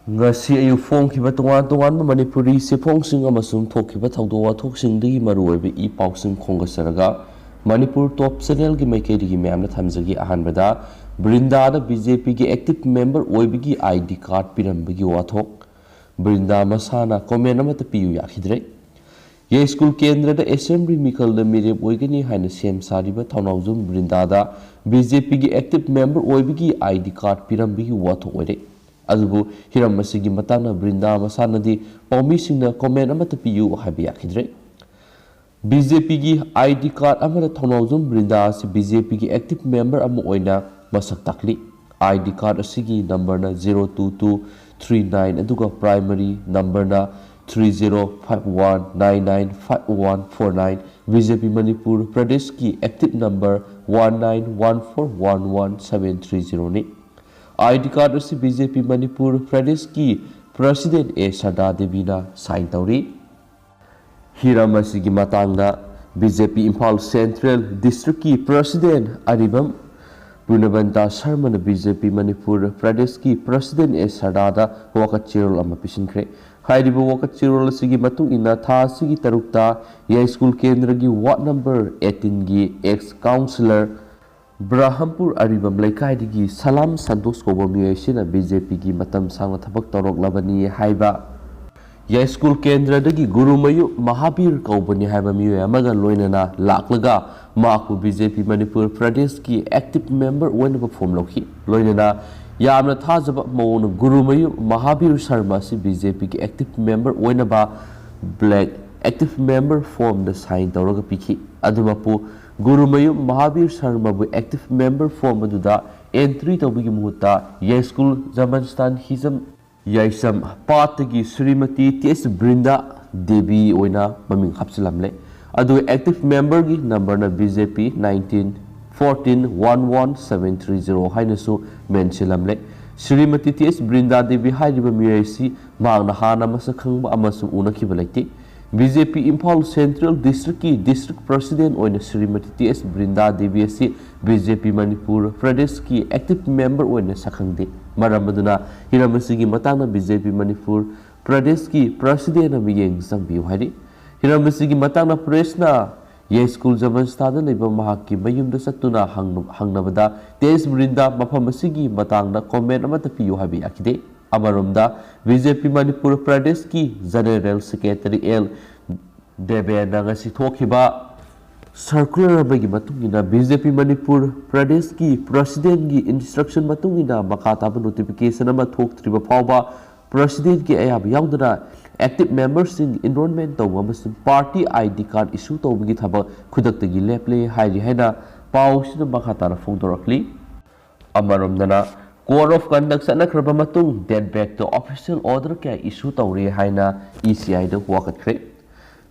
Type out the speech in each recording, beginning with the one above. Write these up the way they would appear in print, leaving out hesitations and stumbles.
ngasi ayu phongkhiba tongan tongan manipuri sephongsing amasung thokhiba thawdo wathoksingi maruoibe I pausing khongasaraga manipur top channel gi maikeri gi myamna thamjagi ahanbada brinda da BJP gi active member oibigi ID card pirambagi wathok brinda masana comment amata piyu yakhidre ye school kendra da assembly mikal da mirep oigani haina sem sariba thawnawjum brinda da BJP gi active member oibigi ID card pirambagi wathok oire adubu hiram masigi matana brinda masanadi paumi singna comment amata piyu habi yakhidre BJP gi ID card amara thawnawjum brinda si BJP gi active member am oina masak takli ID card asigi number na 02239 aduga primary number na 3051995149 BJP Manipur Pradesh ki active number 1914111730 ni ID card asi BJP Manipur Pradesh ki President A Sarda Devi na sign tauri hiram asigi matangda BJP Imphal Central District ki President Aribam Punabanta Sharma na BJP Manipur Pradesh ki President A Sarda da wakat chirol ama pisinkre hairiba wakat chirol asigi matung ina tha asigi tarukta ya school kendra gi ward number 18 gi ex councillor Brahampur Aribam Laikai Salam Santos Kobomiyasina BJP gi matam sang thabak torok labani haiba ya school kendra dagi Guru Mayu Mahabir Kaubani haiba miyo amaga loinana laklaga maku BJP Manipur Pradesh ki active member when perform lokhi loinana yamna thajaba maun Guru Mayu Mahabir Sharma si BJP ki active member when ba black active member form the sign tawraga pikhi adumapu Guru Mayu Mahabir Sharma bu active member form aduda entry tawbigi muhutta ya school Zamanstan Hizam Yaisam Patagi Srimati T.S. Brinda Devi oina maming hapsilamle adu active member gi number na BJP 1914111730 hainasu menchilamle Srimati T.S. Brinda Devi hairiba miraisi mangna hana masakhangba amasu unakiba laiti BJP Imphal Central District ki District President oina Srimati T.S. Brinda Devi asi BJP Manipur Pradesh ki active member oina sakhangde maramaduna hiramasigi matana BJP Manipur Pradesh ki President amiyeng sangbiu hari hiramasigi matana presna ye school Zamanstada leiba mahakki mayumda satuna hangnabada T.S. Brinda mafamasigi matangna comment amata piyu habi akide Amarumda BJP Manipur Pradesh ki General Secretary L Devena ngasi thokhiba circular bagi matungina BJP Manipur Pradesh ki President ki instruction matungina makata notification ama thoktriba phawba President ki ayab yaudana active members in enrollment tawba amasung party ID card issue tawbagi thaba khudaktagi leple hairi haina pawsina makata phongdorakli amarumdana Code of Conduct sanakraba matung dead back to official order kaya issue tawri haina ECI da wakatkre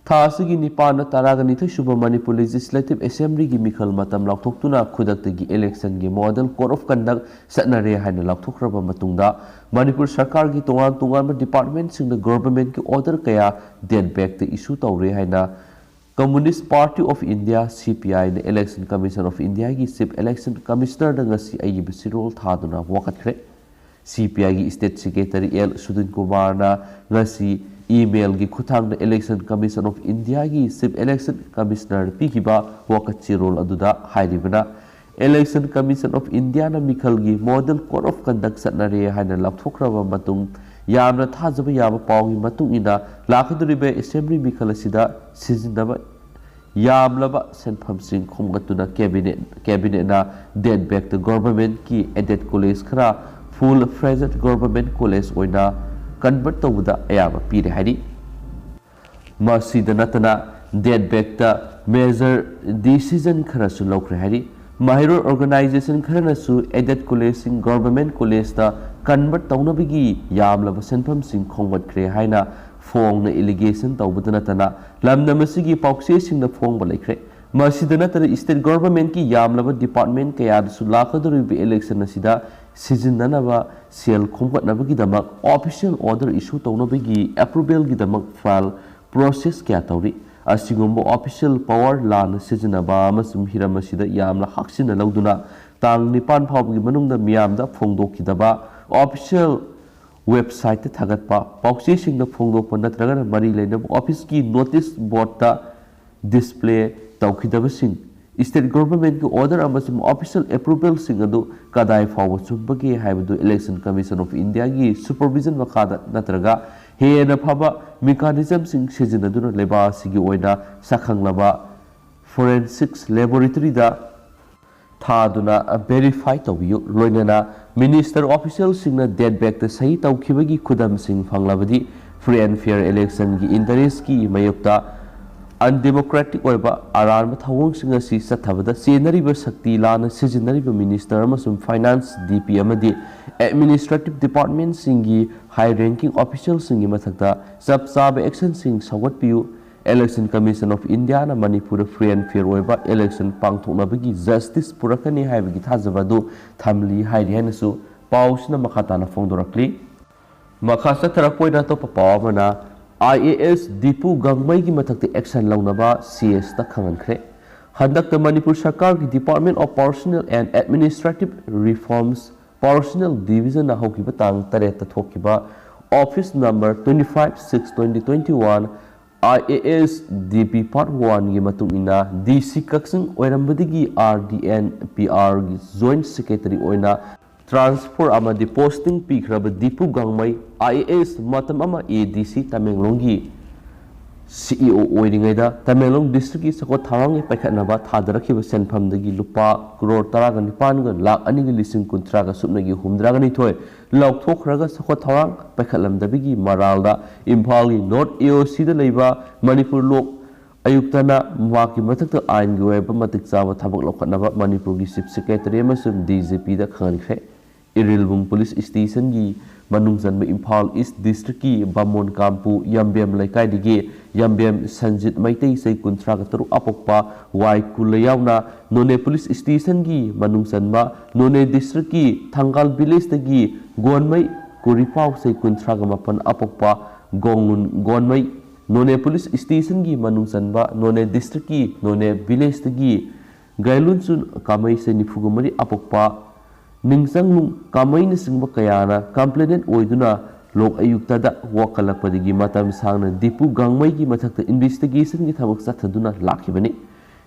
Thasigi nipana taragani to Shubha Manipur Legislative Assembly gi mikhal matam lakthoktuna khudaktagi election gi model Code of Conduct sanare haina lakthokraba matungda Manipur Sarkar gi tongan department sing the government ki order kaya dead back to issue tawri haina Communist Party of India CPI the Election Commission of India gi Chief Election Commissioner da ngasi ayi bisirol thaduna wakatkre CPI gi State Secretary L Sudin Kumar na ngasi email gi khuthang the Election Commission of India gi Chief Election Commissioner pikiba wakachirol aduda hairibana Election Commission of India na mikhal gi model code of conduct sanare haina lakthokraba matung yamna thajaba yaba pawgi matung ina lakhduribe assembly mikhal asida sizinaba yamlaba senpham sing khomgatuna cabinet na dead back to government ki added college khara full fledged government college oina convert tawda ayaba pire hari masida natana dead back ta major decision khara su lokre hari Mahiro organization khana su added college sing government college ta convert tawnabigi yamlaba senpham sing khongwat kre haina Fong na allegation tawbudana tana lamna masigi paukse singna fong balekre masidana tana state government ki yamlaba department kaya su lakhaduribi election asida sizinna ba sel khomgatnabagi damak official order issue tawnabigi approval gi damak file process kya tawri asigumbo official power lan sizinaba amasum hiramasida yamla haksina lawduna tang nipan phawgi manungda miyamda phongdokidaba official website thagatpa pauchi singna phongdokpa natraga mari leinaba office ki notice board ta display tawkhidaba sing state government ki order amasum official approval sing adu kadai fawa chumbagi haibadu election commission of india gi supervision makada natraga hena phaba mechanism sing sijinaduna leba sigi oina sakhanglaba forensics laboratory da thaduna verify tawbiyu loinana minister official singna dead back the sahi tawkhibagi khudam sing phanglabadi free and fair election gi interest ki mayokta undemocratic oiba aran thawong singa si sathabada senariba sakti lana sijinariba minister amasum finance dp amadi administrative department singi high ranking official singi mathakta sab sab action sing sawat piu election commission of india na manipur free and fair oiba election pangthoknabagi justice purakani haibagi thajabadu thamli hairi hanasu pausna makhata na phongdorakli makhasa tharapoina to papawamana IAS Dipu Gangmai ki mathakte action launaba CS ta khangankhre handakta manipur sarkar ki department of personnel and administrative reforms personnel division na hokiba tang tare ta thokiba office number 25/6/2021 IAS DP Part 1 gi matungina DC Kaksing oirambadigi RDN PR gi joint secretary oina transfer amadi posting pikraba Dipu Gangmai IAS matam ama ADC Tamenglong gi CEO oiringaida Tamenglong district gi sako tharang paikhatnaba thadarakhiba senpham dagi lupa crore 19 ga lakh 2 gi lising kuntra ga supnagi humdra ga ni thoi laukthokraga sako tharang paikhatlamdabigi maralda Imphal gi North AOC da leiba Manipur lok ayuktana maki mathakta ain gi weba matik chawa thabak lokhatnaba Manipur gi chief secretary amasum DGP da khankhre Irilbum police station gi manungjanba Imphal East district ki Bamon Kampu Yambem laikai dige Yambem Sanjit Maitei sei kuntra ga taru apokpa Wai Kulayawna None police station gi manungjanba None district ki Thangal village gi Gonmai Kuripau sei kuntra ga mapan apokpa Gongun Gonmai None police station gi manungjanba None district ki None village gi Gailunsun Kamai sei nifugumari apokpa Ningsanglung kamaina singba kayana complainant oiduna lok ayukta da wakalakpadigi matam sangna Dipu Gangmai gi mathakta investigation gi thabak sathaduna lakhibani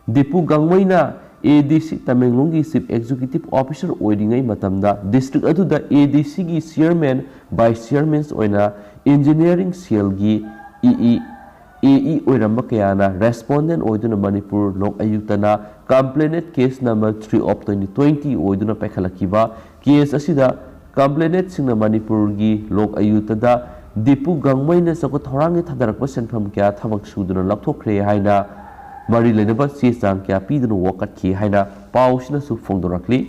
Dipu Gangmai na ADC Tamenglong gi chief executive officer oidingai matamda district aduda ADC gi chairman vice chairman oina engineering cell gi AE oiramba kayana respondent oiduna Manipur lok ayuktana complainant case number 3 of 2020 oiduna paikalakiba case asida complainant singna Manipur gi lok ayutada Dipu Gangmai na sako thorangi thadarakpa senpham kya thabak suduna lakthokre haina mari lenaba chang kya piduna wakatki haina pausna su phongdorakli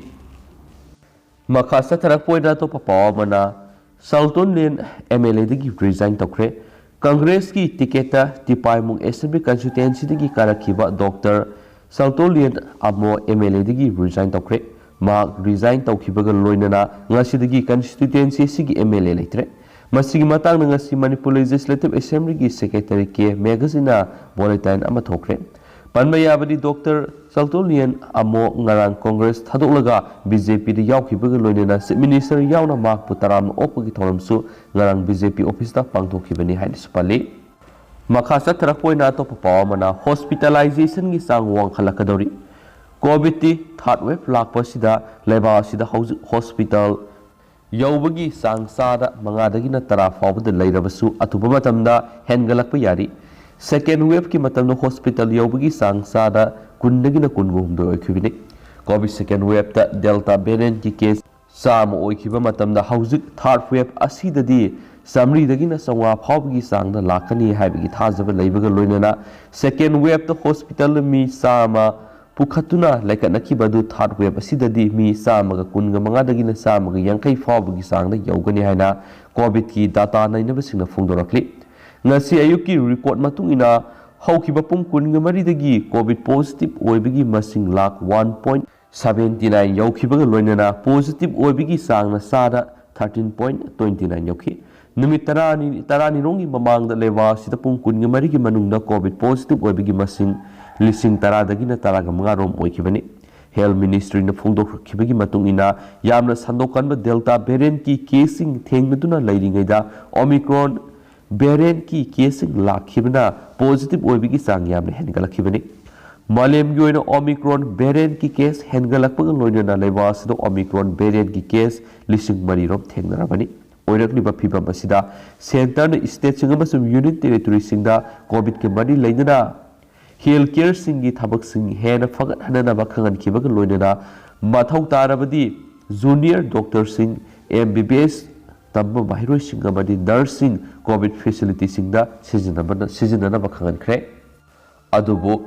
makhasa tharakpoina to papawamana Salton Len MLA digi resign tokre Congress ki tiketa Tipaimung Assembly constituency digi karakiba Dr. Saltolian Amo MLA digi resign tokre ma resign tawkhibaga loinana ngasidagi constituency sigi MLA leitre masigi matang ngasi Manipur Legislative Assembly gi secretary ke magazine bulletin ama thokre panmayabadi Dr. Saltolian Amo ngarang Congress thadolaga BJP di yaukhibaga loinana minister yauna mak putaram opagi thoramsu ngarang BJP office ta pangthokhibani haini supali makhasa tharakpoina to papawamana hospitalization gi sang wang khalakadori covid ti third wave lakpa sida leba sida hospital yaubagi sang sada mangadagi na tara fawbada leirabasu atuba matamda hengalakpa yari second wave ki matamda hospital yaubagi sang sada kundagi na kungumdo oikhibini covid second wave ta delta variant ki case sam oikhiba matamda hauzik third wave asidadi samri dagi na sangwa phawbagi sangda lakani haibagi thajaba leibaga loinana second wave ta hospital mi sama pukhatuna laikanaki badu third wave asidadi mi samaga kunga manga dagi na samaga yankai phawbagi sangda yaugani haina covid ki data nainaba singna phongdorakli ngasi ayuki report matung ina haukiba pum kunga mari dagi covid positive oibagi masing lakh 1.79 yaukibaga loinana positive oibagi sangna sada 13.29 yauki numit tarani rongi mamangda lewa sida pum kunga mari gi manungda covid positive oibagi masing lising tara dagi na taraga manga rom oikibani health मिनिस्ट्रीना फोंदोखखिबगी मतुंगिना यामना संदोकनबा delta variant की केसिंग थेंगदुना लैरिङैदा omicron variant की केसिंग लाखिबना पॉजिटिव ओइबिगी चांग यामना हेनगलखिबनी मालेमगी ओइना ओमिक्रॉन वेरिएंट की केस हेनगलकपगा लोइनना लेबासिदा ओमिक्रॉन वेरिएंट की केस लिसिंग मरिरोम थेंगनरबनी ओइरकलिबा फिबम असिदा सेंटर स्टेटसिंग अमसुम यूनियन टेरिटोरीसिंगदा कोविड के मरी लैनना हेल्थ केयर सिंगी थबकसिंग हेन फगत हननबा खंगनखिबगा लोइनना मथौ तारबदी जूनियर डॉक्टर सिंग एमबीबीएस तब महिरोइसिंग अमदी नर्सिंग कोविड फैसिलिटी सिंगदा सिजननबा खंगनख्रे अदुबो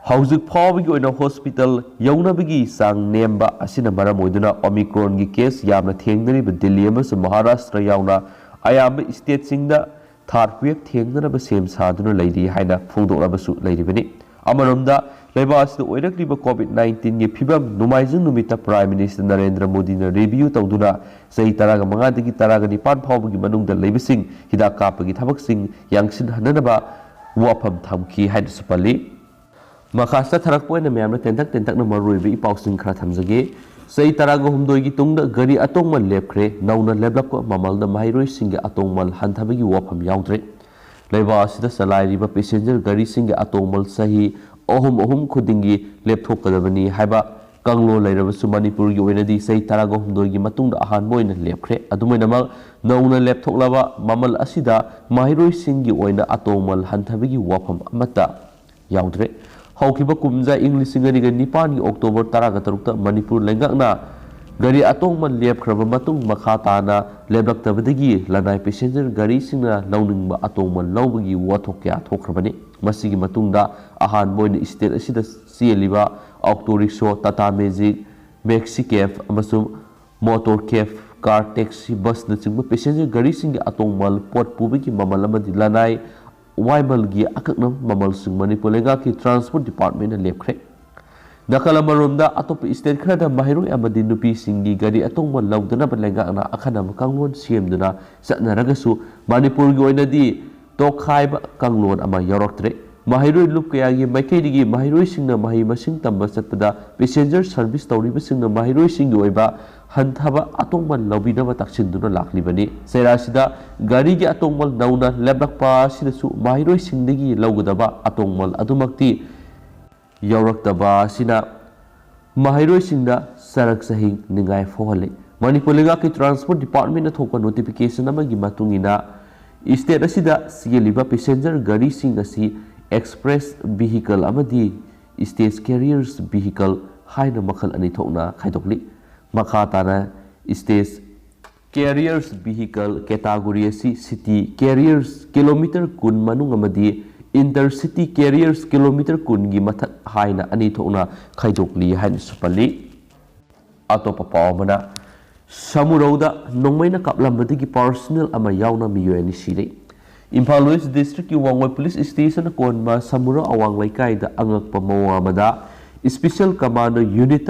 हौजिक फाउबगी ओइना हॉस्पिटल यौनबगी सांग नेमबा असिना मरम ओइदुना ओमिक्रॉन की केस यामना थेंगनरिबा दिल्ली अमसुं महाराष्ट्र यावना अयाम स्टेट सिंगदा थार्ड वेव थेंगनरबा सेम सादुना लैरि हाइना फोंदोकलबसु लैरिबनी अमरोमदा लेबासिदा ओइरक्लिबा कोविड-19 की फिबम नुमाइजिंग नुमिता प्राइम मिनिस्टर नरेंद्र मोदी ने रिव्यू तौदुना सही 15 19 फाउबगी मनुंगदा लैबसिंग हिदाक कापगी थबकसिंग यांगसिन हननबा वाफम थमखी हाइना सुपल्ली मखास्ता थरकपोइना मैमना तेंतक मरुइबी इपाउसिंग खरा थमजगे सही 15 की तुंगदा गरी अतोंगमल लेपख्रे नौना लेबलप ममलदा माहिरोइसिंग अतोंगमल हंथबगी वाफम याउद्रे लेबासिदा सलाइरिबा पैसेंजर गरी सिंग अतोंगमल सही अहुम खुदिंगी लेपथोकदबनी हाइबा कंगलो लैरबसु मणिपुर की ओइनदी सही 15 की मतुंगदा अहानबोइना लेपख्रे अदुमैनमक नौना लेपथोकलबा ममल असिदा माहिरोइसिंग ओइना अतोंगमल हंथबगी वाफम अमता याउद्रे हौखिबा कुमजा इंग लिसिंग अनिगा निपानी अक्टोबर 13 मणिपुर लेंगकना गरी अतोंगमल लेपख्रबा मतुंग मखा ताना लेबलक्तबदगी लनाई पैसेंजर गरी सिंगना लौनिंगबा अतोंगमल लौबगी वाथोक क्या थोख्रबनी मसिगी मतुंगदा अहान मोइन स्टेट असिदा सियलिबा auto rickshaw Tata magic maxi cab अमसुम motor cab car taxi bus नचिंगबा पैसेंजर गरी सिंग अतोंगमल पोट पुबगी ममल अमदि लनाई वाइबल की अकक्नम ममल सिंग मणिपुर लेंगा की ट्रांसपोर्ट डिपार्टमेंट लेपख्रे नकल अमरोमदा अतोप स्टेट खरदा माहिरोय अमदि नुपी सिंगी गरी अतोंगमल लौदनबा लेंगाना अखनम कांगलोन सेमदुना चटनरगसु मणिपुर की ओइनदी तोखाइबा कांगलोन अमा यौरक्तरे माहिरोय लुप कयागी मैखैदिगी माहिरोय सिंगना माहि मसिंग तंबा चटपदा पैसेंजर सर्विस तौरिबा सिंगना माहिरोय सिंगी ओइबा हंथबा अतोंगमल लौबिनबा ताक्सिनदुना लाखलिबनी सेरासिदा गाड़ी की अतोंगमल नौना लेबलकपा सिदसु माहिरोय सिंगदगी लौगदबा अतोंगमल अदुमक्ति यौरक्तबा सिना माहिरोय सिंगदा सरक सहिंग निगाय फोहले मणिपुर लेगा की ट्रांसपोर्ट डिपार्टमेंट थोका नोटिफिकेशन अमगी मतुंगिना स्टेट असिदा सियलिबा पैसेंजर गाड़ी सिंग असि एक्सप्रेस व्हीकल अमदी स्टेज कैरियर्स व्हीकल हाइना मखल अनि थोकना खाइदोकली मखा ताना स्टेज कैरियर्स व्हीकल कैटेगरी असि सिटी कैरियर्स किलोमीटर 10 मनुंग अमदी इंटरसिटी कैरियर्स किलोमीटर 10 की मथक हाइना अनि थोकना खाइदोकली हाइना सुपल्ली अतोप पावमना समुरौदा नोंमैना कापलंबदगी पर्सनल अमा यावना मियोयनि सिरे इम्फाल वेस्ट डिस्ट्रिक्ट की वांगोय पुलिस स्टेशन कोनमा समुरा अवांग लैकाइदा अंगकपा मवामदा स्पेशल कमांडो यूनिट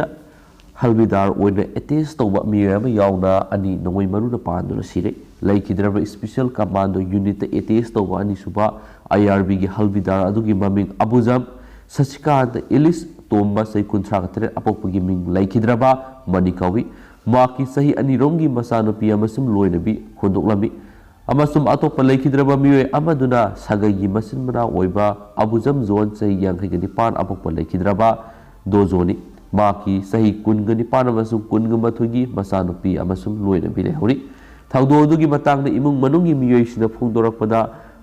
हल्बीदार ओइना एटेच तौबा मियोयमा यावना अनि नोंगोय मरुना पांदुना सिरे लैखिद्रबा स्पेशल कमांडो यूनिट एटेच तौबा अनि सुबा आईआरबी की हल्बीदार अदुगी ममिंग अबुजम सचिकांत इलिस तोम्बा सही 53 अपोकपगी मिंग लैखिद्रबा मनिकावी माकी सही अनिरोंगी मसानुपी अमसुम लोइनबी होंदोकलमी अमसुम अतोप लैखिद्रबा मियोय अमदुना सगैगी मसिन मना ओइबा अबुजम जोन सही 95 अपोप लैखिद्रबा दोजोनी माकी सही 19 अमसुम 19 मसानुपी अमसुम लोइनबी लेहौरी थौदोदुगी मतांगदा इमुंग मनुंगी मियोयसिना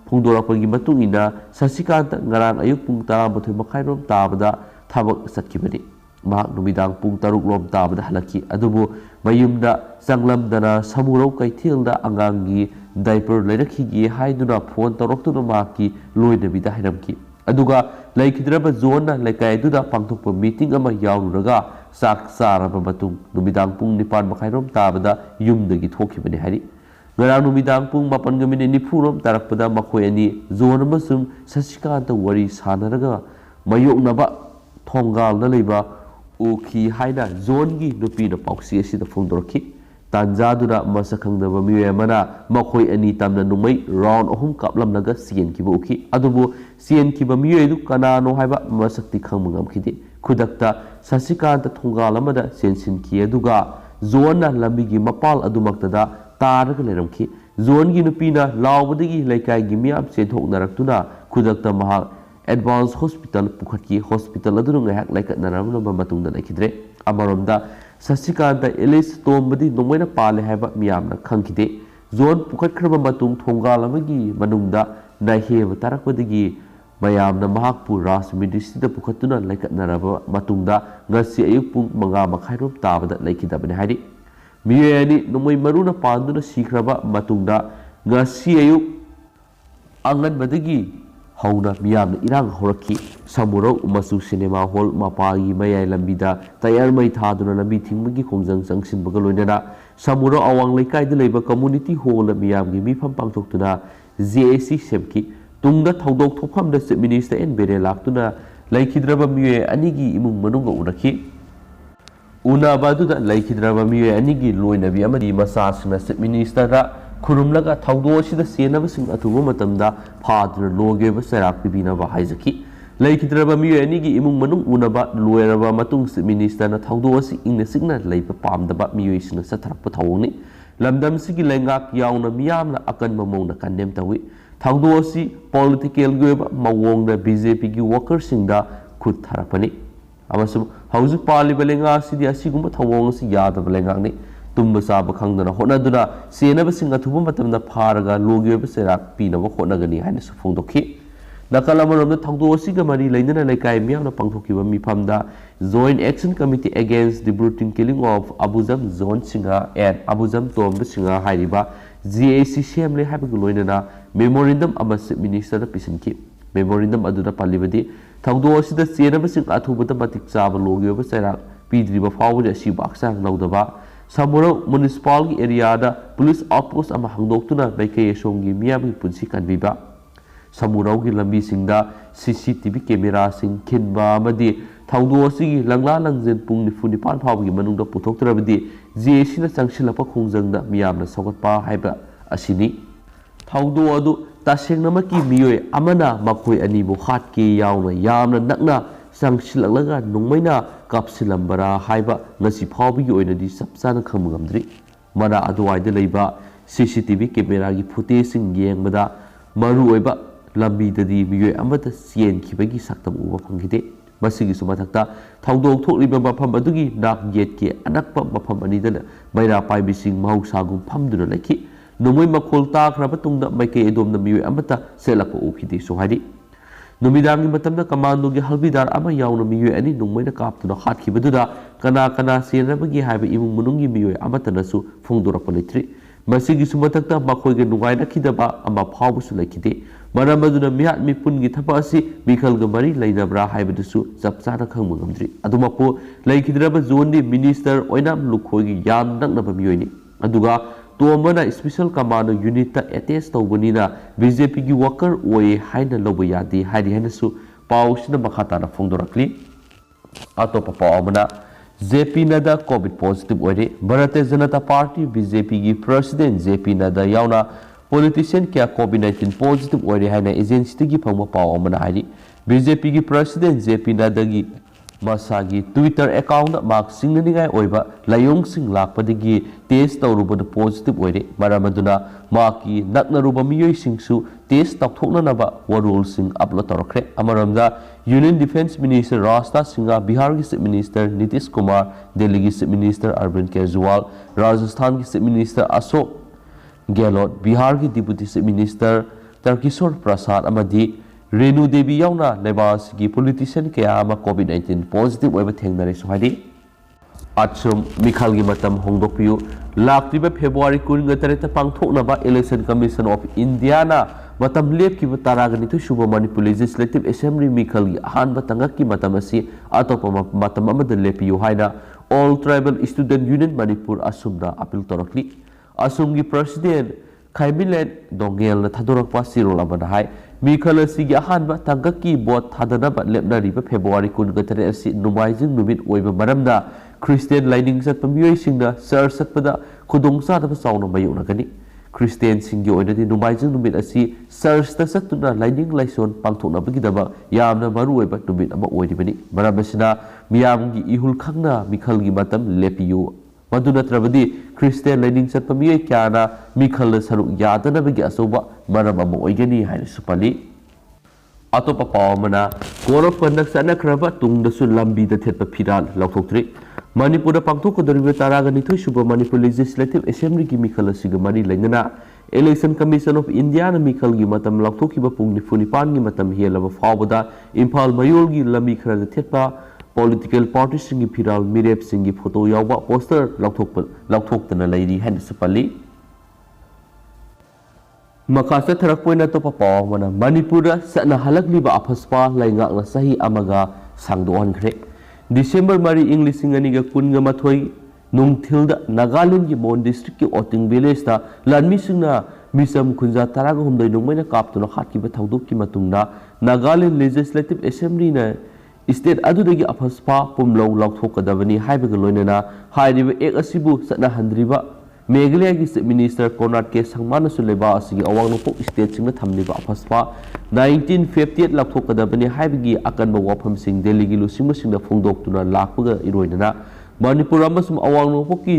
फोंदोरपगी मतुंगिना ससिकांत ngarang ayuk pung 12 मखाइरोम ताबदा थबक सत्किबनी महाक नुमिदांग पुंग 3 लोम ताबदा हलकी अदुबु मयुमदा संगलमदना समुरौ कैथेलदा अंगांगी डाइपर लेरखिगी हाइदुना फोन तौरक्तुना माकी लोइनबिदा हाइरमकी अदुगा लैखिद्रबा जोनना लैकाइदुदा पांथोकपा मीटिंग अमा यावरुरगा चाक चारबा मतुंग नुमिदांग पुंग 9 मखाइरोम ताबदा युमदगी थोखिबनी हारि ngarang numidang pung 8:40 tarakpada makhoi ani zone amasum sasikanta wari sanaraga mayoknaba thongal na leiba ukhi haina zone gi nupi na pauksi asida phongdorki tanjaduna masakhangdaba miyamana makhoi ani tamna numai round ahum kaplamnaga sien kiba ukhi adubu sien kiba miyedu kanano haiba masakti khangmangam khidi खुदक्ता ससिकांत थोंगाल अमदा चेंसिनखी अदुगा John लंबीगी मपाल अदुमक्तदा तारग लेरमखी John की नुपीना लावबदगी लेकाईगी मियाम चेंथोकनरक्तुना खुदक्ता महाक एडवांस हॉस्पिटल पुखटकी हॉस्पिटल अदुनु ngahak laikatnarabnaba matungda laikidre amaromda Sasikant एलिस तोमबदी नोंगमैना पाले हाइबा मियामना खंखिदे जोन पुखटख्रबा मातुंग थोंगाल अमगी मनुंगदा नाहेब तारकपदगी मयामना महाकपु राजमिनिस्ट्रीदा पुखटुना laikatnaraba matungda ngasi ayuk pung 5:30 ताबदा laikidabने हाइदि मियानी नोंमै मरुना पांदुना सिख्रबा matungda ngasi ayuk anganbदगी हौना मियामना इरांग होरखी समुरौ मसु सिनेमा हॉल मपागी मयाय लंबीदा तयार मै थादुना लंबी थिंगमगी खोंजंग संगसिनबगा लोइनना समुरौ अवांग लेकाइदा लेबा कम्युनिटी हॉल मियामगी मिफम पांगथोक्तुना जेएसी सेमकी तुंगदा थौदोक थोफमदा चीफ मिनिस्टर एन बेरे लाक्तुना लैखिद्रबा मिये अनिगी इमुंग मनुंगा उनखी उनाबादुदा लैखिद्रबा मिये अनिगी लोइनबी अमदी मसासना चीफ मिनिस्टर खुरुमलगा थौदोसिदा सेनबसिंग अथुबा मतमदा फादुना लोगेबा सराक पिबिनबा हाइजकी लैखिद्रबा मिये अनिगी इमुंग मनुंग उनबा लोयरबा मतुंग चीफ मिनिस्टरना थौदोसि इंगना सिगना लैबा पामदबा मियोइसिना सथरपा थौंगनि लमदमसिगी लैंगाक यावना मियामना अकनबा मौना कन्डेम तवी थौदोसि पॉलिटिकल गोयबा मवोंगदा बीजेपी की वर्कर्सिंगदा खुद थरपनि अमसुम हौजु पालिबा लेंगासिदि असिगुंबा थौंगसि यादबा लेंगाकनि तुम चाब खंगना होना सेनबसिंग अथुब मतमदा फारगा लोगेब सेराक पीनब होनगनी हाइनसु फोंदोखी नकल अमरोमदा थौदोसिगा मरी लैनना लेकाय मियामना पांगथोखिबा मिफमदा joint action committee against the brutal killing of Abujam John सिंगा एंड अबुजम तोमब सिंगा हाइरिबा जीएसी सेमले हाइबग लोइनना मेमोरेंडम अमा चीफ मिनिस्टर पिसनकी मेमोरेंडम अदुदा पालिबदि थौदोसिदा सेनबसिंग अथुबदा मतिक चाब लोगेब सेराक पीद्रिबा फावदे असि बाक्सांग लौदबा समुरौ म्युनिसिपल की एरिया पुलिस आउटपोस्ट हंगदोक्तुना बैकयेसोंगी मियामी पुंसी कनबीबा समुरौ की लंबी सीसीटीवी कैमरा खिनबा थौदोसिगी लंगला लंजन पुंग 9 फावगी मनुंगदा पुथोक्तरबदि जेसीना चंगसिलपा खोंजंगदा मियामना सौगतपा हाइबा असिनी थौदो अदु तसेंगनमकी मियोय अमना मखोय अनिबो हाटके यावना यामना नकना संगसिलगलगा नोंमैना कापसिलंबरा हाइबा ngasi फावबगी ओइनदि सबसाना खमगमद्रि मना अदुवाइदा लेबा सीसीटीवी कैमरा की फुटेजिंग येंगबदा मरु ओइबा लंबीददि मियोय अमता चेनखिबगी सक्तम उबा फंगिदे मसिगी सुमथक्ता थौदोक थोकलिबा मफम अदुगी नाक गेट के अनक्पा मफम अनिदना मैरा पाइबिसिंग महौसागुम फमदुना लेखि नोंमै मखोल ताख्रबा तुंगदा मैके एदोमना मियोय अमता सेलपा उखिदे सोहाइदि नुमिदांगी मतमदा कमांडो की हल्बीदार अमा यावना मियोय अनि नुंगमैना कापतुना हाटखिबदुदा कना कना सेनबगी हाइबा इमुंग मनुंगी मियोय अमतनसु फोंदोरपा लेत्रि मसिगी सुमथक्ता मखोयगे नुगाइनखिदबा अमा फावबसु लेखिदे मरमदुना मियात मिपुनगी थपा असि मिखलगा मरी लैनब्रा हाइबदुसु चपचाना खंगमगमद्रि अदुमपो लैखिद्रबा जोनदि मिनिस्टर ओइनाम लुखोयगी याम नकनबा मियोयनि अदुगा तोमना स्पेशल कमांडो यूनिट एटेच तौबनीना बीजेपी की वर्कर ओए हाइना लौब यादे हाइदि हाइनसु पाउसिना मखाताना फोंदोरक्ली अतोपा पावमना जेपी नड्डा कोविड पॉजिटिव ओइरे भारतीय जनता पार्टी बीजेपी की प्रेसिडेंट जेपी नड्डा यावना पॉलिटिशियन क्या कोविड-19 पॉजिटिव ओइरे हाइना एजेंसी की फंगबा पावमना हाइदि बीजेपी की प्रेसिडेंट जेपी नड्डा की मसागी ट्विटर अकाउंट मार्क सिंगनिगाय ओइबा लायोंगसिंग लाकपदगी टेस्ट तौरुबद पॉजिटिव ओइरे मरमदुना माकी नकनरुबा मियोइसिंगसु टेस्ट तौथोकननबा वरुलसिंग अपलोड तौरखरे अमरमदा union defence minister Rajnath Singh Bihar की चीफ मिनिस्टर नीतीश कुमार दिल्ली की चीफ मिनिस्टर अरविंद केजरीवाल राजस्थान की चीफ मिनिस्टर अशोक गहलोत बिहार की deputy chief minister Tarkishore Prasad अमदी रेणु देवी यावना लेबास की पॉलिटिशियन क्या कोविड-19 पॉजिटिव ओइबा थेंगनरे सुहाइदि अचुम मिखल की मतम होंदोकपियु लाक्तिबा फेब्रुआरी 23 पांगथोकनबा इलेक्शन कमीशन ऑफ इंडिया ना मतम लेपकिबा तारागनिथु सुबा मणिपुर लेजिस्लेटिव असेंबली मिखल की अहानबा तंगक की मतम असि अतोप मतम अमद लेपियु हाइना all tribal student union Manipur असुमदा अपील तोरकली असुम की प्रेसिडेंट खाइमिलेन दोंगेल थादोरकपा सिरोल अमना हाइ मिखल असिगी अहानबा तंगकी बोट थादनबा लेपनरिबा फेब्रुआरी 23 असि नुमाइजिंग नुमित ओइबा मरमदा क्रिस्टियन लाइनिंग चटपा मियोइसिंगना चर्च चटपदा खुदोंचादबा चावना मायोनगनी ꯈ꯭ꯔꯤꯁꯇꯤꯌꯟꯁꯤꯡꯒꯤ ꯑꯣꯏꯅꯗꯤ ꯅꯣꯡꯃꯥꯏꯖꯤꯡ ꯅꯨꯃꯤꯠ ꯑꯁꯤ ꯆꯔꯆꯇ ꯆꯠꯇꯨꯅ ꯂꯥꯏꯅꯤꯡ ꯂꯥꯏꯁꯣꯟ ꯄꯥꯡꯊꯣꯛꯅꯕꯒꯤꯗꯃꯛ ꯌꯥꯝꯅ ꯃꯔꯨꯑꯣꯏꯕ ꯅꯨꯃꯤꯠ ꯑꯃ ꯑꯣꯏꯔꯤꯕꯅꯤ꯫ ꯃꯔꯝ ꯑꯁꯤꯅ ꯃꯤꯌꯥꯝꯒꯤ ꯏꯍꯨꯜ ꯈꯪꯅ ꯃꯤꯈꯜꯒꯤ ꯃꯇꯝ ꯂꯦꯞꯄꯤꯌꯨ, ꯃꯗꯨ ꯅꯠꯇ꯭ꯔꯕꯗꯤ ꯈ꯭ꯔꯤꯁꯇꯤꯌꯟ ꯂꯥꯏꯅꯤꯡ ꯆꯠꯄ ꯃꯤꯑꯣꯏ ꯀꯌꯥꯅ ꯃꯤꯈꯜꯗ ꯁꯔꯨꯛ ꯌꯥꯗꯅꯕꯒꯤ ꯑꯆꯧꯕ ꯃꯔꯝ ꯑꯃ ꯑꯣꯏꯒꯅꯤ ꯍꯥꯏꯅꯁꯨ ꯄꯜꯂꯤ꯫ ꯑꯇꯣꯞꯄ ꯄꯥꯎ ꯑꯃꯅ ꯀꯣꯗ ꯑꯣꯐ ꯀꯟꯗꯛ ꯆꯠꯅꯈ꯭ꯔꯕ ꯇꯨꯡꯗꯁꯨ ꯂꯝꯕꯤꯗ ꯊꯦꯠꯄ ꯐꯤꯔꯥꯜ ꯂꯧꯊꯣꯛꯇ꯭ꯔꯤ꯫ ꯃꯅꯤꯄꯨꯔꯗ ꯄꯥꯡꯊꯣꯛꯀꯗꯧꯔꯤꯕ 12 ꯁꯨꯕ ꯃꯅꯤꯄꯨꯔ ꯂꯦꯖꯤꯁꯂꯦꯇꯤꯚ ꯑꯦꯁꯦꯝꯕ꯭ꯂꯤꯒꯤ ꯃꯤꯈꯜ ꯑꯁꯤꯒ ꯃꯔꯤ ꯂꯩꯅꯅ ꯏꯂꯦꯛꯁꯟ ꯀꯃꯤꯁꯟ ꯑꯣꯐ ꯏꯟꯗꯤꯌꯥꯅ ꯃꯤꯈꯜꯒꯤ ꯃꯇꯝ ꯂꯥꯎꯊꯣꯛꯈꯤꯕ ꯄꯨꯡ 94ꯒꯤ ꯃꯇꯝ ꯍꯦꯜꯂꯕ ꯐꯥꯎꯕꯗ ꯏꯝꯐꯥꯜ ꯃꯌꯣꯜꯒꯤ ꯂꯝꯕꯤ ꯈꯔꯗ ꯊꯦꯠꯄ ꯄꯣꯂꯤꯇꯤꯀꯦꯜ ꯄꯥꯔꯇꯤꯁꯤꯡꯒꯤ ꯐꯤꯔꯥꯜ ꯃꯤꯔꯦꯞꯁꯤꯡꯒꯤ ꯐꯣꯇꯣ ꯌꯥꯎꯕ ꯄꯣꯁꯇꯔ ꯂꯧꯊꯣꯛꯇꯅ ꯂꯩꯔꯤ ꯍꯥꯏꯅꯁꯨ ꯄꯜꯂꯤ꯫ ꯃꯈꯥ ꯆꯠꯊꯔꯛꯄ ꯑꯣꯏꯅ ꯑꯇꯣꯞꯄ ꯄꯥꯎ ꯑꯃꯅ ꯃꯅꯤꯄꯨꯔꯗ ꯆꯠꯅꯍꯜꯂꯛꯂꯤꯕ ꯑꯐꯁꯄꯥ ꯂꯩꯉꯥꯛꯅ ꯆꯍꯤ ꯑꯃꯒ ꯁꯥꯡꯗꯣꯛꯍꯟꯈ꯭ꯔꯦ꯫ ꯗꯤꯁꯦꯝꯕꯔ 4, ꯏꯪ 2012 ꯅꯨꯡꯊꯤꯜꯗ ꯅꯥꯒꯥꯂꯦꯟꯒꯤ ꯃꯣꯟ ꯗꯤꯁꯇ꯭ꯔꯤꯛꯀꯤ ꯑꯣꯇꯤꯡ ꯚꯤꯂꯦꯖꯇ ꯂꯥꯟꯃꯤꯁꯤꯡꯅ ꯃꯤꯆꯝ ꯈꯨꯟꯖꯥ 13 ꯅꯣꯡꯃꯩꯅ ꯀꯥꯞꯇꯨꯅ ꯍꯥꯠꯈꯤꯕ ꯊꯧꯗꯣꯛꯀꯤ ꯃꯇꯨꯡꯗ ꯅꯥꯒꯥꯂꯦꯟ ꯂꯦꯖꯤꯁꯂꯦꯇꯤꯚ ꯑꯦꯁꯦꯝꯕ꯭ꯂꯤꯅ ꯏꯁꯇꯦꯠ ꯑꯗꯨꯗꯒꯤ ꯑꯐꯁꯄꯥ ꯄꯨꯝꯂꯧ ꯂꯧꯊꯣꯛꯀꯗꯕꯅꯤ ꯍꯥꯏꯕꯒ ꯂꯣꯏꯅꯅ ꯍꯥꯏꯔꯤꯕ ꯑꯦꯛ ꯑꯁꯤꯕꯨ ꯆꯠꯅꯍꯟꯗ꯭ꯔꯤꯕ ꯃꯦꯘꯥꯂꯌꯥꯒꯤ ꯆꯤꯞ ꯃꯤꯅꯤꯁꯇꯔ ꯀꯣꯅꯥꯔꯗ ꯀꯦ ꯁꯪꯃꯥꯅꯁꯨ ꯂꯩꯕꯥꯛ ꯑꯁꯤꯒꯤ ꯑꯋꯥꯡ ꯅꯣꯡꯄꯣꯛ ꯁ꯭ꯇꯦꯠꯁꯤꯡꯗ ꯊꯝꯂꯤꯕ ꯑꯐꯁꯄꯥ 1958 ꯂꯧꯊꯣꯛꯀꯗꯕꯅꯤ ꯍꯥꯏꯕꯒꯤ ꯑꯀꯟꯕ ꯋꯥꯐꯝꯁꯤꯡ ꯗꯦꯜꯂꯤꯒꯤ ꯂꯨꯆꯤꯡꯕꯁꯤꯡꯅ ꯐꯣꯡꯗꯣꯛꯇꯨꯅ ꯂꯥꯛꯄꯒ ꯏꯔꯣꯏꯅꯅ ꯃꯅꯤꯄꯨꯔ ꯑꯃꯁꯨꯡ ꯑꯋꯥꯡ ꯅꯣꯡꯄꯣꯛꯀꯤ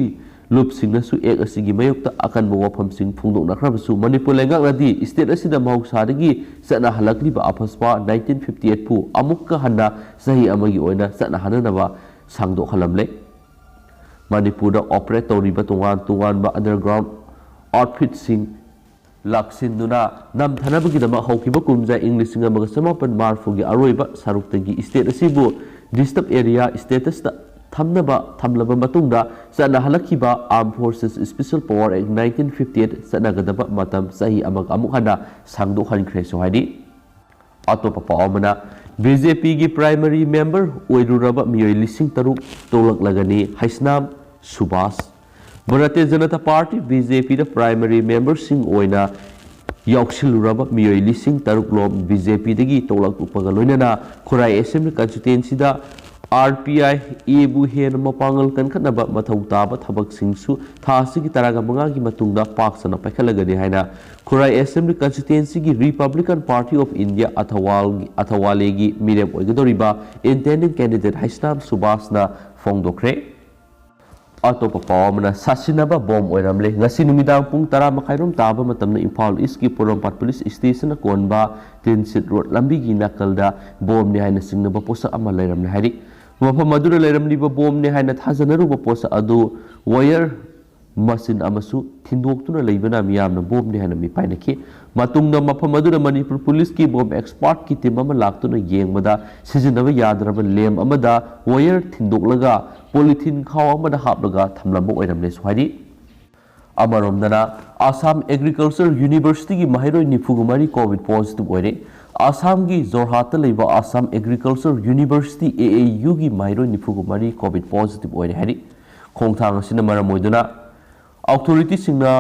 ꯂꯨꯞꯁꯤꯡꯅꯁꯨ ꯑꯦꯛ ꯑꯁꯤꯒꯤ ꯃꯥꯌꯣꯛꯇ ꯑꯀꯟꯕ ꯋꯥꯐꯝꯁꯤꯡ ꯐꯣꯡꯗꯣꯛꯅꯈ꯭ꯔꯕꯁꯨ ꯃꯅꯤꯄꯨꯔ ꯂꯩꯉꯥꯛꯅꯗꯤ ꯏꯁꯇꯦꯠ ꯑꯁꯤꯗ ꯃꯍꯧꯁꯥꯗꯒꯤ ꯆꯠꯅꯍꯜꯂꯛꯂꯤꯕ ꯑꯐꯁꯄꯥ 1958ꯄꯨ ꯑꯃꯨꯛꯀ ꯍꯟꯅ ꯆꯍꯤ ꯑꯃꯒꯤ ꯑꯣꯏꯅ ꯆꯠꯅꯍꯟꯅꯕ ꯁꯥꯡꯗꯣꯛꯍꯜꯂꯝꯂꯦ꯫ ꯃꯅꯤꯄꯨꯔꯗ ꯑꯣꯄꯔꯦꯠ ꯇꯧꯔꯤꯕ ꯇꯣꯉꯥꯟ ꯇꯣꯉꯥꯟꯕ ꯑꯟꯗꯔꯒ꯭ꯔꯥꯎꯟꯗ ꯑꯥꯎꯠꯐꯤꯠꯁꯤꯡ ꯂꯥꯛꯁꯤꯟꯗꯨꯅ ꯅꯝꯊꯅꯕꯒꯤꯗꯃꯛ ꯍꯧꯈꯤꯕ ꯀꯨꯝꯖꯥ ꯏꯪ 1940ꯒꯤ ꯑꯔꯣꯏꯕ ꯁꯔꯨꯛꯇꯒꯤ ꯏꯁꯇꯦꯠ ꯑꯁꯤꯕꯨ ꯗꯤꯁꯇꯔꯕ ꯑꯦꯔꯤꯌꯥ ꯁ꯭ꯇꯦꯇꯁꯇ ꯊꯝꯂꯕ ꯃꯇꯨꯡꯗ ꯆꯠꯅꯍꯜꯂꯛꯈꯤꯕ ꯑꯥꯔꯝ ꯐꯣꯔꯁꯦꯁ ꯁ꯭ꯄꯦꯁꯤꯌꯦꯜ ꯄꯥꯋꯔ ꯑꯦꯛ 1958 ꯆꯠꯅꯒꯗꯕ ꯃꯇꯝ ꯆꯍꯤ ꯑꯃꯒ ꯑꯃꯨꯛ ꯍꯟꯅ ꯁꯥꯡꯗꯣꯛꯍꯟꯈ꯭ꯔꯦꯁꯨ ꯍꯥꯏꯔꯤ꯫ ꯑꯇꯣꯞꯄ ꯄꯥꯎ ꯑꯃꯅ ꯕꯤꯖꯦꯄꯤꯒꯤ ꯄ꯭ꯔꯥꯏꯃꯔꯤ ꯃꯦꯝꯕꯔ ꯑꯣꯏꯔꯨꯔꯕ ꯃꯤꯑꯣꯏ 3,000 ꯇꯣꯛꯂꯛꯂꯒꯅꯤ ꯍꯩꯁꯅꯥꯝ ꯁꯨꯕꯥꯁ꯫ ꯚꯥꯔꯇꯤꯌ ꯖꯅꯇꯥ ꯄꯥꯔꯇꯤ ꯕꯤꯖꯦꯄꯤꯗ ꯄ꯭ꯔꯥꯏꯃꯔꯤ ꯃꯦꯝꯕꯔꯁꯤꯡ ꯑꯣꯏꯅ ꯌꯥꯎꯁꯤꯜꯂꯨꯔꯕ ꯃꯤꯑꯣꯏ 3,000 ꯂꯣꯝ ꯕꯤꯖꯦꯄꯤꯗꯒꯤ ꯇꯣꯛꯂꯛꯄꯒ ꯂꯣꯏꯅꯅ ꯈꯨꯔꯥꯏ ꯑꯦꯁꯦꯝꯕ꯭ꯂꯤ ꯀꯟꯁꯇꯤꯇꯨꯌꯦꯟꯁꯤꯗ RPI-Aꯕꯨ ꯍꯦꯟꯅ ꯃꯄꯥꯡꯒꯜ ꯀꯟꯈꯠꯅꯕ ꯃꯊꯧ ꯇꯥꯕ ꯊꯕꯛꯁꯤꯡꯁꯨ ꯊꯥ ꯑꯁꯤꯒꯤ 15ꯒꯤ ꯃꯇꯨꯡꯗ ꯄꯥꯛ ꯁꯟꯅ ꯄꯥꯏꯈꯠꯂꯒꯅꯤ ꯍꯥꯏꯅ ꯈꯨꯔꯥꯏ ꯑꯦꯁꯦꯝꯕ꯭ꯂꯤ ꯀꯟꯁꯇꯤꯇꯨꯌꯦꯟꯁꯤꯒꯤ ꯔꯤꯄꯕ꯭ꯂꯤꯀꯟ ꯄꯥꯔꯇꯤ ꯑꯣꯐ ꯏꯟꯗꯤꯌꯥ ꯑꯊꯋꯥꯂꯦꯒꯤ ꯃꯤꯔꯦꯞ ꯑꯣꯏꯒꯗꯧꯔꯤꯕ ꯏꯟꯇꯦꯟꯗꯤꯡ ꯀꯦꯟꯗꯤꯗꯦꯠ ꯍꯩꯁꯅꯥꯝ ꯁꯨꯕꯥꯁꯅ ꯐꯣꯡꯗꯣꯛꯈ꯭ꯔꯦ꯫ ꯑꯇꯣꯞꯄ ꯄꯥꯎ ꯑꯃꯅ ꯁꯥꯁꯤꯟꯅꯕ ꯕꯣꯝ ꯑꯣꯏꯔꯝꯂꯦ꯫ ꯉꯁꯤ ꯅꯨꯃꯤꯗꯥꯡ ꯄꯨꯡ 10:30 ꯇꯥꯕ ꯃꯇꯝꯗ ꯏꯝꯐꯥꯜ ꯏꯁꯀꯤ ꯄꯣꯔꯣꯝꯄꯥꯠ ꯄꯨꯂꯤꯁ ꯁ꯭ꯇꯦꯁꯟꯅ ꯀꯣꯟꯕ ꯇꯤꯟꯁꯤꯠ ꯔꯣꯗ ꯂꯝꯕꯤꯒꯤ ꯅꯥꯀꯜꯗ ꯕꯣꯝꯅꯤ ꯍꯥꯏꯅ ꯆꯤꯡꯅꯕ ꯄꯣꯠꯁꯛ ꯑꯃ ꯂꯩꯔꯝꯂꯦ ꯍꯥꯏꯔꯤ꯫ ꯃꯐꯝ ꯑꯗꯨꯗ ꯂꯩꯔꯝꯂꯤꯕ ꯕꯣꯝꯅꯤ ꯍꯥꯏꯅ ꯊꯥꯖꯅꯔꯨꯕ ꯄꯣꯠꯁꯛ ꯑꯗꯨ ꯋꯥꯌꯔ ꯃꯁꯤꯟ ꯑꯃꯁꯨ ꯊꯤꯟꯗꯣꯛꯇꯨꯅ ꯂꯩꯕꯅ ꯃꯤꯌꯥꯝꯅ ꯕꯣꯝꯅꯤ ꯍꯥꯏꯅ ꯃꯤꯄꯥꯏꯅꯈꯤ꯫ ꯃꯇꯨꯡꯗ ꯃꯐꯝ ꯑꯗꯨꯗ ꯃꯅꯤꯄꯨꯔ ꯄꯨꯂꯤꯁꯀꯤ ꯕꯣꯝ ꯑꯦꯛꯁꯄꯥꯔꯠꯀꯤ ꯇꯤꯝ ꯑꯃ ꯂꯥꯛꯇꯨꯅ ꯌꯦꯡꯕꯗ ꯁꯤꯖꯤꯟꯅꯕ ꯌꯥꯗ꯭ꯔꯕ ꯂꯦꯝ ꯑꯃꯗ ꯋꯥꯌꯔ ꯊꯤꯟꯗꯣꯛꯂꯒ ꯄꯣꯂꯤꯊꯤꯟ ꯈꯥꯎ ꯑꯃꯗ ꯍꯥꯞꯂꯒ ꯊꯝꯂꯝꯕ ꯑꯣꯏꯔꯝꯂꯦꯁꯨ ꯍꯥꯏꯔꯤ꯫ ꯑꯃꯔꯣꯝꯗꯅ ꯑꯁꯥꯝ ꯑꯦꯒ꯭ꯔꯤꯀꯜꯆꯔ ꯌꯨꯅꯤꯚꯔꯁꯤꯇꯤꯒꯤ ꯃꯍꯩꯔꯣꯏ 93 ꯀꯣꯚꯤꯗ ꯄꯣꯖꯤꯇꯤꯚ ꯑꯣꯏꯔꯦ꯫ ꯑꯁꯥꯝꯒꯤ ꯖꯣꯔꯍꯥꯠꯇ ꯂꯩꯕ ꯑꯁꯥꯝ ꯑꯦꯒ꯭ꯔꯤꯀꯜꯆꯔ ꯌꯨꯅꯤꯚꯔꯁꯤꯇꯤ AAUꯒꯤ ꯃꯍꯩꯔꯣꯏ 93 ꯀꯣꯚꯤꯗ ꯄꯣꯖꯤꯇꯤꯚ ꯑꯣꯏꯔꯦ ꯍꯥꯏꯔꯤ꯫ ꯈꯣꯡꯊꯥꯡ ꯑꯁꯤꯅ ꯃꯔꯝ ꯑꯣꯏꯗꯨꯅ ꯑꯣꯊꯣꯔꯤꯇꯤꯁꯤꯡꯅ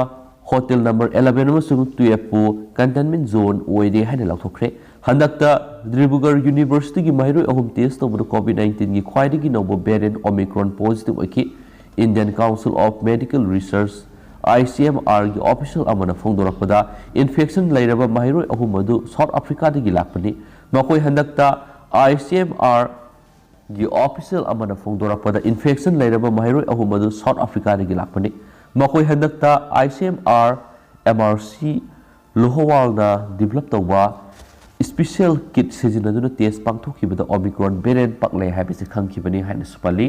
ꯍꯣꯇꯦꯜ ꯅꯝꯕꯔ 11 ꯑꯃꯁꯨꯡ 12ꯄꯨ ꯀꯟꯇꯦꯟꯃꯦꯟꯠ ꯖꯣꯟ ꯑꯣꯏꯔꯦ ꯍꯥꯏꯅ ꯂꯥꯎꯊꯣꯛꯈ꯭ꯔꯦ꯫ ꯍꯟꯗꯛꯇ ꯗꯤꯕ꯭ꯔꯨꯒꯔ ꯌꯨꯅꯤꯚꯔꯁꯤꯇꯤꯒꯤ ꯃꯍꯩꯔꯣꯏ 3 ꯇꯦꯁꯠ ꯇꯧꯕꯗ ꯀꯣꯚꯤꯗ-19ꯒꯤ ꯈ꯭ꯋꯥꯏꯗꯒꯤ ꯅꯧꯕ ꯚꯦꯔꯤꯑꯦꯟꯠ ꯑꯣꯃꯤꯀ꯭ꯔꯣꯟ ꯄꯣꯖꯤꯇꯤꯚ ꯑꯣꯏꯈꯤ꯫ Indian council of medical research ICMRꯒꯤ ꯑꯣꯐꯤꯁꯤꯌꯦꯜ ꯑꯃꯅ ꯐꯣꯡꯗꯣꯔꯛꯄꯗ ꯏꯟꯐꯦꯛꯁꯟ ꯂꯩꯔꯕ ꯃꯍꯩꯔꯣꯏ 3 ꯑꯗꯨ ꯁꯥꯎꯊ ꯑꯐ꯭ꯔꯤꯀꯥꯗꯒꯤ ꯂꯥꯛꯄꯅꯤ꯫ ꯃꯈꯣꯏ ꯍꯟꯗꯛꯇ ICMRꯒꯤ ꯑꯣꯐꯤꯁꯤꯌꯦꯜ ꯑꯃꯅ ꯐꯣꯡꯗꯣꯔꯛꯄꯗ ꯏꯟꯐꯦꯛꯁꯟ ꯂꯩꯔꯕ ꯃꯍꯩꯔꯣꯏ 3 ꯑꯗꯨ ꯁꯥꯎꯊ ꯑꯐ꯭ꯔꯤꯀꯥꯗꯒꯤ ꯂꯥꯛꯄꯅꯤ꯫ ꯃꯈꯣꯏ ꯍꯟꯗꯛꯇ ICMR MRC ꯂꯣꯍꯋꯥꯜꯅ ꯗꯤꯚꯦꯂꯞ ꯇꯧꯕ ꯁ꯭ꯄꯦꯁꯤꯌꯦꯜ ꯀꯤꯠ ꯁꯤꯖꯤꯟꯅꯗꯨꯅ ꯇꯦꯁꯠ ꯄꯥꯡꯊꯣꯛꯈꯤꯕꯗ ꯑꯣꯃꯤꯀ꯭ꯔꯣꯟ ꯚꯦꯔꯤꯑꯦꯟꯠ ꯄꯛꯂꯦ ꯍꯥꯏꯕꯁꯤ ꯈꯪꯈꯤꯕꯅꯤ ꯍꯥꯏꯅꯁꯨ ꯄꯜꯂꯤ꯫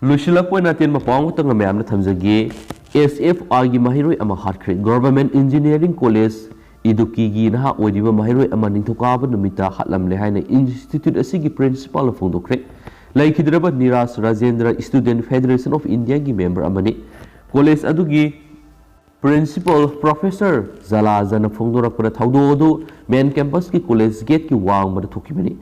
ꯂꯣꯏꯁꯤꯜꯂꯛꯄ ꯑꯣꯏꯅ ꯑꯇꯦꯟꯕ ꯄꯥꯎ ꯑꯃꯇꯪ ꯃꯌꯥꯝꯅ ꯊꯝꯖꯒꯦ꯫ SFIꯒꯤ ꯃꯍꯩꯔꯣꯏ ꯑꯃ ꯍꯥꯠꯈ꯭ꯔꯦ꯫ ꯒꯚꯔꯟꯃꯦꯟꯠ ꯏꯟꯖꯤꯅꯤꯌꯔꯤꯡ ꯀꯣꯂꯦꯖ ꯏꯗꯨꯛꯀꯤꯒꯤ ꯅꯍꯥ ꯑꯣꯏꯔꯤꯕ ꯃꯍꯩꯔꯣꯏ ꯑꯃ ꯅꯤꯡꯊꯧꯀꯥꯕ ꯅꯨꯃꯤꯠꯇ ꯍꯥꯠꯂꯝꯂꯦ ꯍꯥꯏꯅ ꯏꯟꯁꯇꯤꯇ꯭ꯌꯨꯠ ꯑꯁꯤꯒꯤ ꯄ꯭ꯔꯤꯟꯁꯤꯄꯥꯜꯅ ꯐꯣꯡꯗꯣꯛꯈ꯭ꯔꯦ꯫ ꯂꯩꯈꯤꯗ꯭ꯔꯕ Neeraj Rajendra student federation of ꯏꯟꯗꯤꯌꯥꯒꯤ ꯃꯦꯝꯕꯔ ꯑꯃꯅꯤ꯫ ꯀꯣꯂꯦꯖ ꯑꯗꯨꯒꯤ ꯄ꯭ꯔꯤꯟꯁꯤꯄꯜ ꯄ꯭ꯔꯣꯐꯦꯁꯔ ꯖꯂꯥꯖꯥꯅ ꯐꯣꯡꯗꯣꯔꯛꯄꯗ ꯊꯧꯗꯣꯛ ꯑꯗꯨ ꯃꯦꯟ ꯀꯦꯝꯄꯁꯀꯤ ꯀꯣꯂꯦꯖ ꯒꯦꯠꯀꯤ ꯋꯥꯡꯃꯗ ꯊꯣꯛꯈꯤꯕꯅꯤ꯫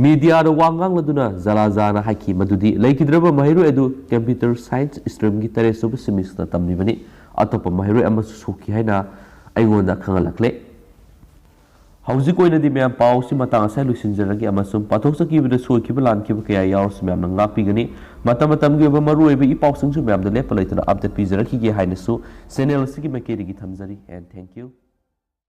ꯃꯤꯗꯤꯌꯥꯗ ꯋꯥ ꯉꯥꯡꯂꯗꯨꯅ ꯖꯂꯥꯖꯥꯅ ꯍꯥꯏꯈꯤ ꯃꯗꯨꯗꯤ ꯂꯩꯈꯤꯗ꯭ꯔꯕ ꯃꯍꯩꯔꯣꯏ ꯑꯗꯨ ꯀꯝꯄ꯭ꯌꯨꯇꯔ ꯁꯥꯏꯟꯁ ꯁ꯭ꯇ꯭ꯔꯤꯝꯒꯤ 3ꯁꯨꯕ ꯁꯦꯃꯤꯁꯇꯔꯗ ꯇꯝꯂꯤꯕꯅꯤ꯫ ꯑꯇꯣꯞꯄ ꯃꯍꯩꯔꯣꯏ ꯑꯃꯁꯨ ꯁꯣꯛꯈꯤ ꯍꯥꯏꯅ ꯑꯩꯉꯣꯟꯗ ꯈꯪꯍꯜꯂꯛꯂꯦ꯫ ꯍꯧꯖꯤꯛ ꯑꯣꯏꯅꯗꯤ ꯃꯌꯥꯝ ꯄꯥꯎꯁꯤ ꯃꯇꯥꯡ ꯑꯁꯥꯏ ꯂꯣꯏꯁꯤꯟꯖꯔꯒꯦ ꯑꯃꯁꯨꯡ ꯄꯥꯊꯣꯛꯆꯈꯤꯕꯗ ꯁꯣꯏꯈꯤꯕ ꯂꯥꯟꯈꯤꯕ ꯀꯌꯥ ꯌꯥꯎꯔꯁꯨ ꯃꯌꯥꯝꯅ ꯉꯥꯛꯄꯤꯒꯅꯤ ꯃꯇꯝꯒꯤ ꯑꯣꯏꯕ ꯃꯔꯨꯑꯣꯏꯕ ꯏ ꯄꯥꯎꯁꯤꯡꯁꯨ ꯃꯌꯥꯝꯗ ꯂꯦꯞꯄ ꯂꯩꯇꯅ ꯑꯞꯗꯦꯠ ꯄꯤꯖꯔꯛꯈꯤꯒꯦ ꯍꯥꯏꯅꯁꯨ ꯆꯦꯅꯦꯜ ꯑꯁꯤꯒꯤ ꯃꯥꯏꯀꯩꯗꯒꯤ ꯊꯝꯖꯔꯤ ꯑꯦꯟ ꯊꯦꯡꯛ ꯌꯨ